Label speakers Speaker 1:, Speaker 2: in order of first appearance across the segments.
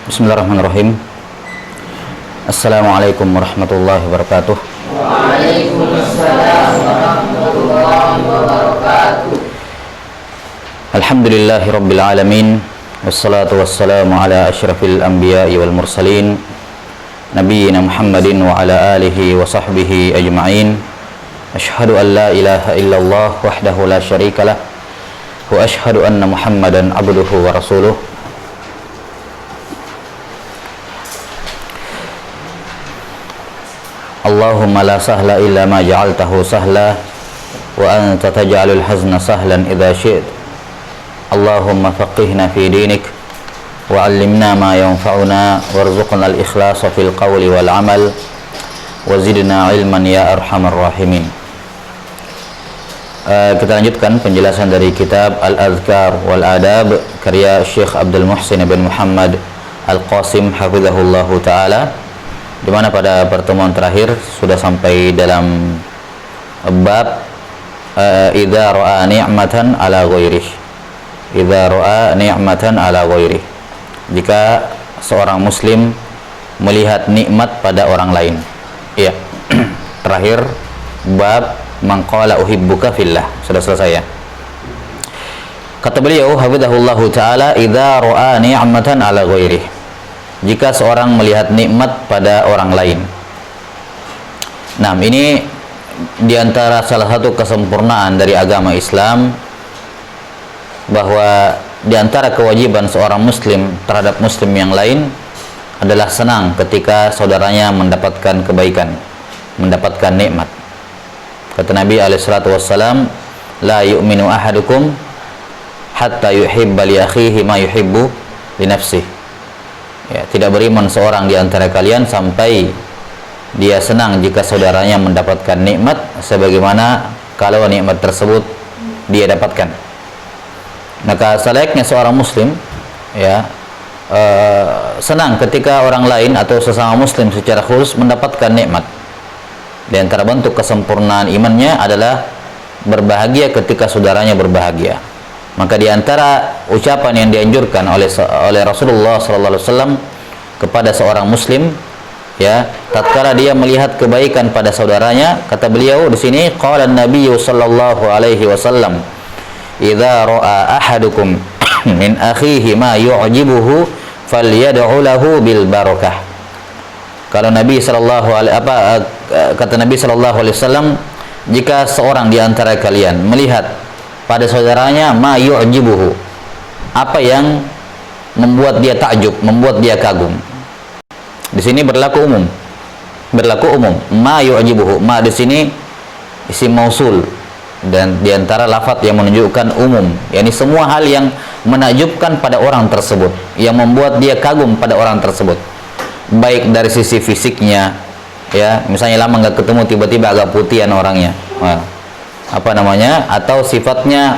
Speaker 1: Bismillahirrahmanirrahim. Assalamualaikum warahmatullahi wabarakatuh.
Speaker 2: Waalaikumsalam warahmatullahi wabarakatuh.
Speaker 1: Alhamdulillahi rabbil alamin. Wassalatu wassalamu ala asyrafil anbiya'i wal mursalin nabiyyina Muhammadin wa ala alihi wa sahbihi ajma'in. Asyhadu an la ilaha illallah wahdahu la syarikalah wa asyhadu anna Muhammadan abduhu wa rasuluh. Allahumma la sahla illa ma ja'altahu sahla wa anta taj'alul hazna sahlan idza syi'ta. Allahumma faqihna fi dinik wa 'allimna ma yanfa'una warzuqna al-ikhlasa fil qawli wal 'amal wa zidna 'ilman ya arhamar rahimin. Kita lanjutkan penjelasan dari kitab Al-Adhkar wal Adab karya Syekh Abdul Muhsin bin Muhammad Al-Qasim hafizahullahu ta'ala, di mana pada pertemuan terakhir sudah sampai dalam bab idza ra'a ni'matan ala ghairih. Idza ra'a ni'matan ala ghairih. Jika seorang muslim melihat nikmat pada orang lain. Iya. Terakhir bab man qala uhibbuka fillah. Sudah selesai ya. Kata beliau hafizahullahu taala, idza ra'a ni'matan ala ghairih. Jika seorang melihat nikmat pada orang lain. Nah, ini diantara salah satu kesempurnaan dari agama Islam, bahwa diantara kewajiban seorang muslim terhadap muslim yang lain adalah senang ketika saudaranya mendapatkan kebaikan, mendapatkan nikmat. Kata Nabi SAW, la yu'minu ahadukum hatta yuhibba li akhihi ma yuhibbu li nafsihi. Ya, tidak beriman seorang di antara kalian sampai dia senang jika saudaranya mendapatkan nikmat sebagaimana kalau nikmat tersebut dia dapatkan. Maka selayaknya seorang muslim ya senang ketika orang lain atau sesama muslim secara khusus mendapatkan nikmat. Di antara bentuk kesempurnaan imannya adalah berbahagia ketika saudaranya berbahagia. Maka di antara ucapan yang dianjurkan oleh Rasulullah SAW kepada seorang muslim, ya, tatkala dia melihat kebaikan pada saudaranya, kata beliau di sini, qala an-nabiy sallallahu alaihi wasallam, idza ra'a ahadukum min akhihi ma yu'jibuhu falyad'u lahu bil barakah. Kalau Nabi kata Nabi sallallahu alaihi wasallam, jika seorang di antara kalian melihat pada saudaranya ma yu'jibuhu, apa yang membuat dia takjub, membuat dia kagum. Di sini berlaku umum. Berlaku umum. Ma yu'jibuhu, ma di sini isim mausul, dan di antara lafaz yang menunjukkan umum, yakni semua hal yang menakjubkan pada orang tersebut, yang membuat dia kagum pada orang tersebut. Baik dari sisi fisiknya, ya, misalnya lama nggak ketemu tiba-tiba agak putihan orangnya, atau sifatnya,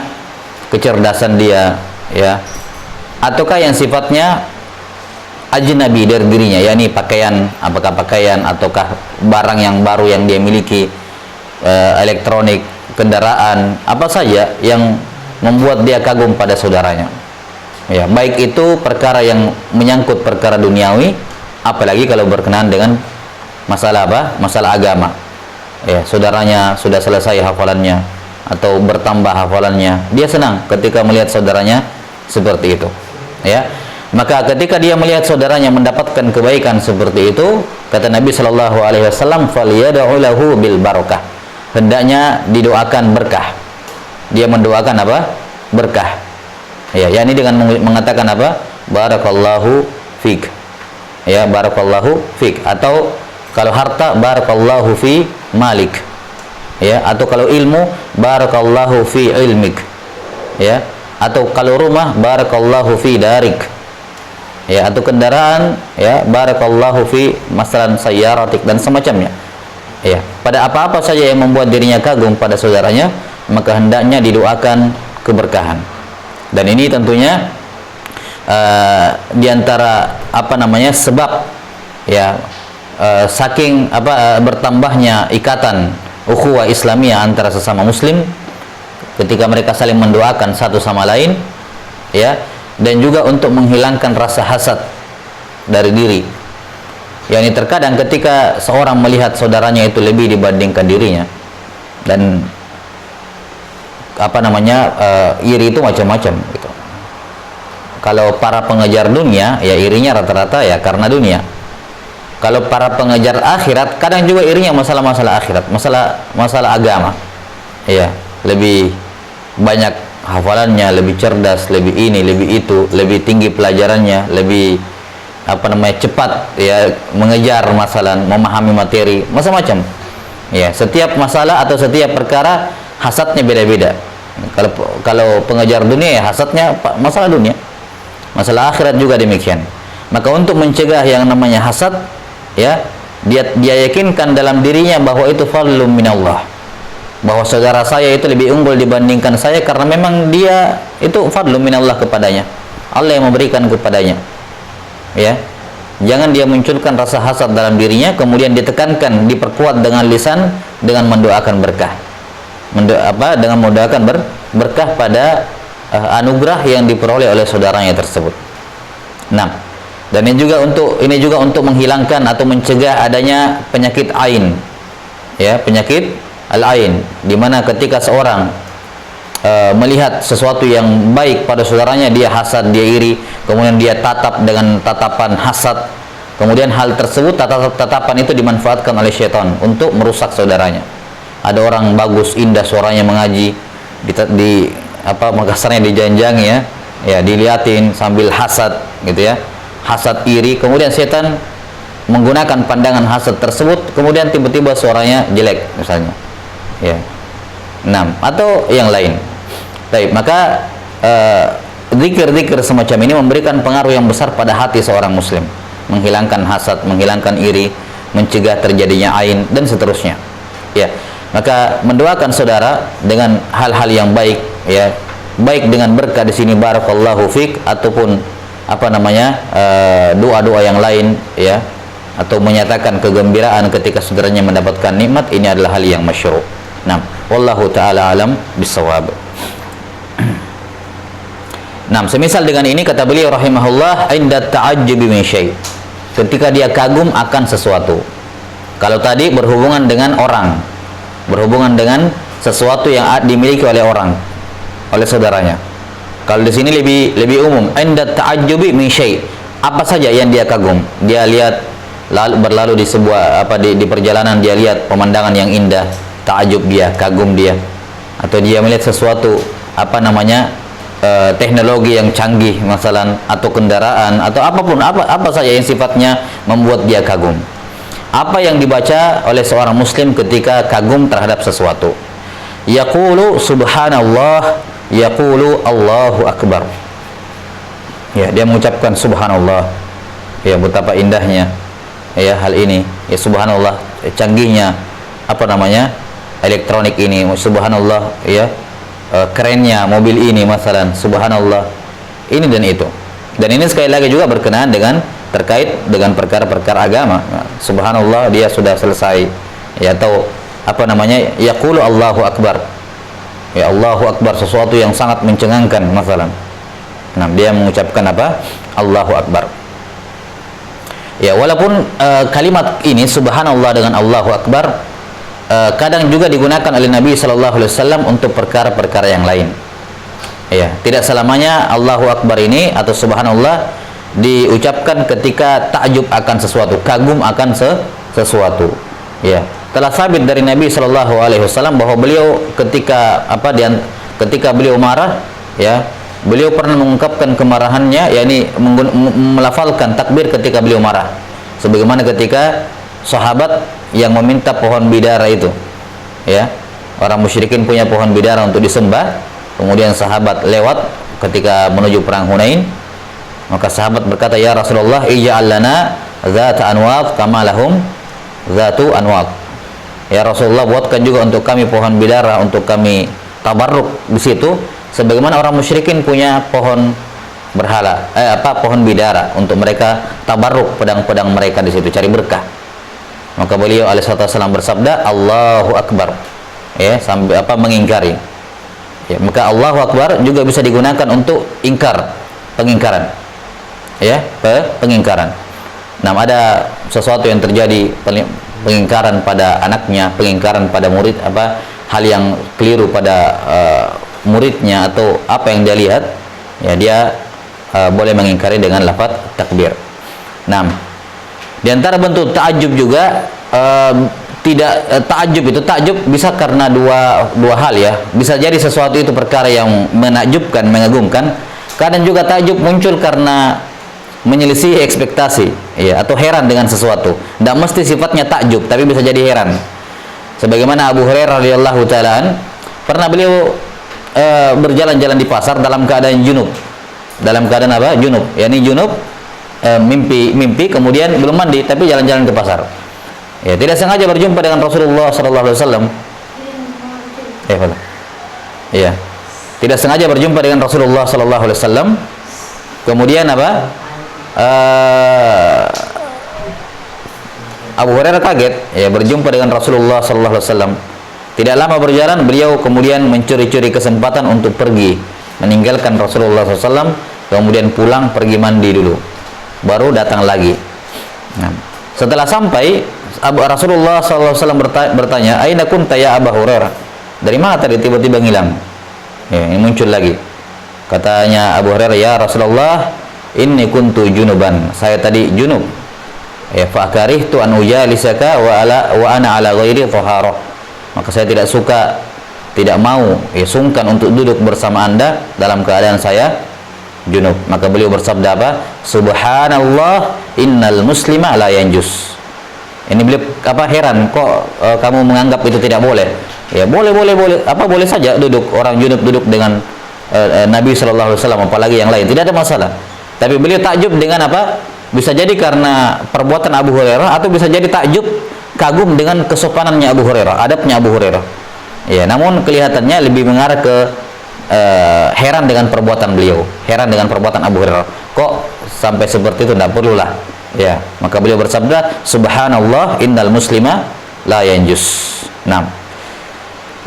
Speaker 1: kecerdasan dia, ya, ataukah yang sifatnya ajnabi dari dirinya, yakni pakaian, apakah pakaian ataukah barang yang baru yang dia miliki, elektronik, kendaraan, apa saja yang membuat dia kagum pada saudaranya, ya, baik itu perkara yang menyangkut perkara duniawi, apalagi kalau berkenaan dengan masalah apa? Masalah agama. Ya, saudaranya sudah selesai hafalannya atau bertambah hafalannya, dia senang ketika melihat saudaranya seperti itu. Ya. Maka ketika dia melihat saudaranya mendapatkan kebaikan seperti itu, kata Nabi sallallahu alaihi wasallam, falyad'u lahu bil barakah. Hendaknya didoakan berkah. Dia mendoakan apa? Berkah. Ya, yakni dengan mengatakan apa? Barakallahu fik. Ya, barakallahu fik, atau kalau harta barakallahu fi malik, ya, atau kalau ilmu barakallahu fi ilmik, ya, atau kalau rumah barakallahu fi darik, ya, atau kendaraan, ya, barakallahu fi masalan sayyaratik dan semacamnya, ya, pada apa-apa saja yang membuat dirinya kagum pada saudaranya, maka hendaknya didoakan keberkahan. Dan ini tentunya diantara sebab, ya, saking bertambahnya ikatan ukhuwah Islamiyah antara sesama muslim ketika mereka saling mendoakan satu sama lain, ya, dan juga untuk menghilangkan rasa hasad dari diri. Yani terkadang ketika seorang melihat saudaranya itu lebih dibandingkan dirinya, dan iri itu macam-macam gitu. Kalau para pengejar dunia, ya irinya rata-rata ya karena dunia. Kalau para pengejar akhirat, kadang juga irinya masalah-masalah akhirat, masalah agama. Ya, lebih banyak hafalannya, lebih cerdas, lebih ini, lebih itu, lebih tinggi pelajarannya, lebih cepat ya mengejar masalah, memahami materi, macam-macam. Ya, setiap masalah atau setiap perkara hasadnya beda-beda. Kalau pengejar dunia ya hasadnya masalah dunia. Masalah akhirat juga demikian. Maka untuk mencegah yang namanya hasad, ya, dia yakinkan dalam dirinya bahwa itu fadlun minallah. Bahwa saudara saya itu lebih unggul dibandingkan saya karena memang dia itu fadlun minallah kepadanya. Allah yang memberikan kepadanya. Ya. Jangan dia munculkan rasa hasad dalam dirinya, kemudian ditekankan, diperkuat dengan lisan dengan mendoakan berkah. Dengan mendoakan berkah pada anugerah yang diperoleh oleh saudaranya tersebut. Nah, dan ini juga untuk menghilangkan atau mencegah adanya penyakit ain. Ya, penyakit al-ain, di mana ketika seorang melihat sesuatu yang baik pada saudaranya, dia hasad, dia iri, kemudian dia tatap dengan tatapan hasad. Kemudian hal tersebut, tatapan itu dimanfaatkan oleh syaitan untuk merusak saudaranya. Ada orang bagus, indah suaranya mengaji, makasarnya dijanjang ya diliatin sambil hasad gitu ya, hasad iri, kemudian setan menggunakan pandangan hasad tersebut, kemudian tiba-tiba suaranya jelek misalnya, ya. Nah, atau yang lain. Baik, maka zikir-zikir semacam ini memberikan pengaruh yang besar pada hati seorang muslim, menghilangkan hasad, menghilangkan iri, mencegah terjadinya ain dan seterusnya. Ya, maka mendoakan saudara dengan hal-hal yang baik, ya, baik dengan berkah di sini barakallahu fik, ataupun doa-doa yang lain, ya, atau menyatakan kegembiraan ketika saudaranya mendapatkan nikmat, ini adalah hal yang masyru'. Nah, wallahu taala alam bisawab. Nah, semisal dengan ini kata beliau rahimahullah, inda ta'ajjubi min syai', ketika dia kagum akan sesuatu. Kalau tadi berhubungan dengan orang, berhubungan dengan sesuatu yang dimiliki oleh orang, oleh saudaranya. Kalau di sini lebih umum, inda ta'ajjubi min syai', apa saja yang dia kagum. Dia lihat berlalu di sebuah di perjalanan, dia lihat pemandangan yang indah, ta'ajjub dia, kagum dia. Atau dia melihat sesuatu teknologi yang canggih masalan, atau kendaraan, atau apapun, apa saja yang sifatnya membuat dia kagum. Apa yang dibaca oleh seorang muslim ketika kagum terhadap sesuatu? Yaqulu subhanallah, yaqulu Allahu akbar. Ya, dia mengucapkan subhanallah. Ya, betapa indahnya ya hal ini. Ya, subhanallah, canggihnya elektronik ini, subhanallah, ya, kerennya mobil ini masalan, subhanallah, ini dan itu. Dan ini sekali lagi juga berkenaan dengan terkait dengan perkara-perkara agama. Subhanallah, dia sudah selesai, ya, atau yaqulu Allahu akbar, ya, Allahu akbar, sesuatu yang sangat mencengangkan masalan. Nah, dia mengucapkan Allahu akbar. Ya, walaupun kalimat ini subhanallah dengan Allahu akbar kadang juga digunakan oleh Nabi sallallahu alaihi wasallam untuk perkara-perkara yang lain. Ya, tidak selamanya Allahu akbar ini atau subhanallah diucapkan ketika takjub akan sesuatu, kagum akan sesuatu. Ya, telah sabit dari Nabi sallallahu alaihi wasallam bahwa beliau ketika beliau marah, ya, beliau pernah mengungkapkan kemarahannya, yakni melafalkan takbir ketika beliau marah. Sebagaimana ketika sahabat yang meminta pohon bidara itu, ya, orang musyrikin punya pohon bidara untuk disembah, kemudian sahabat lewat ketika menuju perang Hunain, maka sahabat berkata, ya Rasulullah, ij'al lana dzata anwat kama lahum dzatu anwat. Ya Rasulullah, buatkan juga untuk kami pohon bidara untuk kami tabarruk di situ, sebagaimana orang musyrikin punya pohon berhala, pohon bidara untuk mereka tabarruk pedang-pedang mereka di situ, cari berkah. Maka beliau alaihissalam bersabda Allahu akbar, ya, sampai mengingkari. Ya, maka Allahu akbar juga bisa digunakan untuk ingkar, pengingkaran. Ya, pengingkaran. Nah, ada sesuatu yang terjadi, pengingkaran pada anaknya, pengingkaran pada murid, hal yang keliru pada muridnya atau apa yang dia lihat, ya dia boleh mengingkari dengan lafaz takbir. Nah, di antara bentuk ta'ajub juga takjub bisa karena dua hal ya. Bisa jadi sesuatu itu perkara yang menakjubkan, mengagumkan. Kadang juga takjub muncul karena menyelisih ekspektasi, ya, atau heran dengan sesuatu. Tidak mesti sifatnya takjub, tapi bisa jadi heran. Sebagaimana Abu Hurairah radhiyallahu taala pernah beliau berjalan-jalan di pasar dalam keadaan junub. Dalam keadaan apa? Junub. Yani junub, mimpi kemudian belum mandi tapi jalan-jalan ke pasar. Ya, tidak sengaja berjumpa dengan Rasulullah sallallahu alaihi wasallam. Iya. Tidak sengaja berjumpa dengan Rasulullah sallallahu alaihi wasallam. Kemudian apa? Abu Hurairah kaget, ya, berjumpa dengan Rasulullah sallallahu alaihi wasallam. Tidak lama berjalan, beliau kemudian mencuri-curi kesempatan untuk pergi, meninggalkan Rasulullah SAW, kemudian pulang pergi mandi dulu, baru datang lagi. Nah, setelah sampai, Rasulullah SAW bertanya, "Aina kunta ya Abu Hurairah?" Dari mana tadi tiba-tiba ngilang? Ya, ini muncul lagi. Katanya Abu Hurairah, "Ya Rasulullah, inni kuntu junuban." Saya tadi junub. Ya, fa karihtu an ujalisaka wa ana ala ghairi thaharah. Maka saya tidak suka, tidak mau, ya, sungkan untuk duduk bersama Anda dalam keadaan saya junub. Maka beliau bersabda apa? Subhanallah, innal muslima la yanjus. Ini beliau heran, kok kamu menganggap itu tidak boleh? Ya, boleh saja orang junub duduk dengan Nabi sallallahu alaihi wasallam, apalagi yang lain, tidak ada masalah. Tapi beliau takjub dengan apa? Bisa jadi karena perbuatan Abu Hurairah, atau bisa jadi takjub kagum dengan kesopanannya Abu Hurairah, adabnya Abu Hurairah. Ya, namun kelihatannya lebih mengarah ke heran dengan perbuatan beliau, heran dengan perbuatan Abu Hurairah. Kok sampai seperti itu? Tidak perlulah. Ya, maka beliau bersabda, Subhanallah, innal muslima la yanjus. Nah,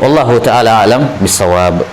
Speaker 1: wallahu taala alam bisawab.